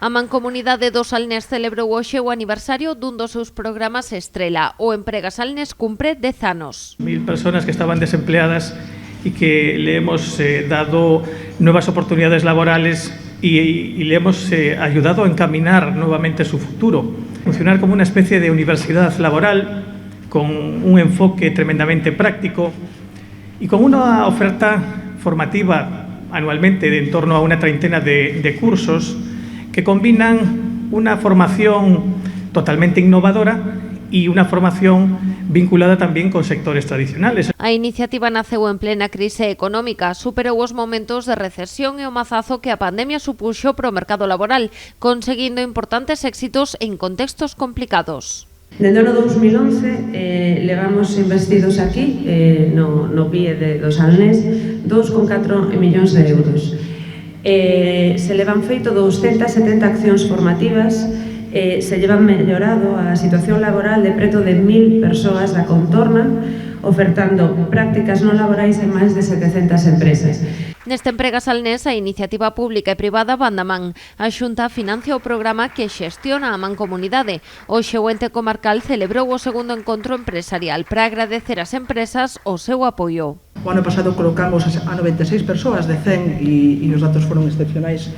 A Mancomunidade do Salnés celebrou hoxe o aniversario dun dos seus programas estrela. O Emprega Salnés cumpre 10 anos. 1000 personas que estaban desempleadas y que le hemos dado nuevas oportunidades laborales y le hemos ayudado a encaminar nuevamente su futuro. Funcionar como una especie de universidad laboral con un enfoque tremendamente práctico y con una oferta formativa anualmente de en torno a una treintena de cursos que combinan una formación totalmente innovadora y una formación vinculada tamén con sectores tradicionales. A iniciativa naceu en plena crise económica, superou os momentos de recesión e o mazazo que a pandemia supuxo para o mercado laboral, conseguindo importantes éxitos en contextos complicados. Dende o ano 2011 levamos investidos aquí no PIE do Salnés 2,4 millóns de euros. Se levan feito 270 accións formativas, se llevan mellorado a situación laboral de preto de 1000 persoas da contorna, ofertando prácticas non laborais en máis de 700 empresas. Neste Emprega Salnés, a iniciativa pública e privada van da man. A Xunta financia o programa que xestiona a Mancomunidade. Hoxe o ente comarcal celebrou o segundo encontro empresarial para agradecer ás empresas o seu apoio. O ano pasado colocamos a 96 persoas de 100 e os datos foron excepcionais.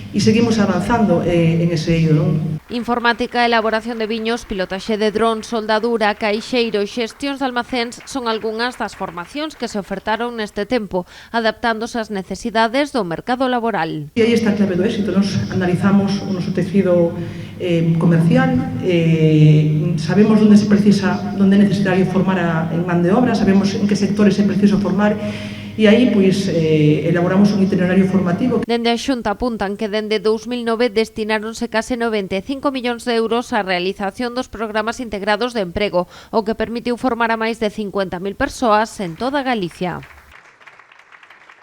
E seguimos avanzando en ese eido, non? Informática, elaboración de viños, pilotaxe de dron, soldadura, caixeiro e xestións de almacéns son algunhas das formacións que se ofertaron neste tempo, adaptándose ás necesidades do mercado laboral. E aí está a clave do éxito. Nos analizamos o noso tecido comercial, sabemos onde se precisa, onde é necesario formar en man de obra, sabemos en que sectores é preciso formar. E aí, elaboramos un itinerario formativo. Dende a Xunta apuntan que dende 2009 destináronse case 95 millóns de euros á realización dos programas integrados de emprego, o que permitiu formar a máis de 50.000 persoas en toda Galicia.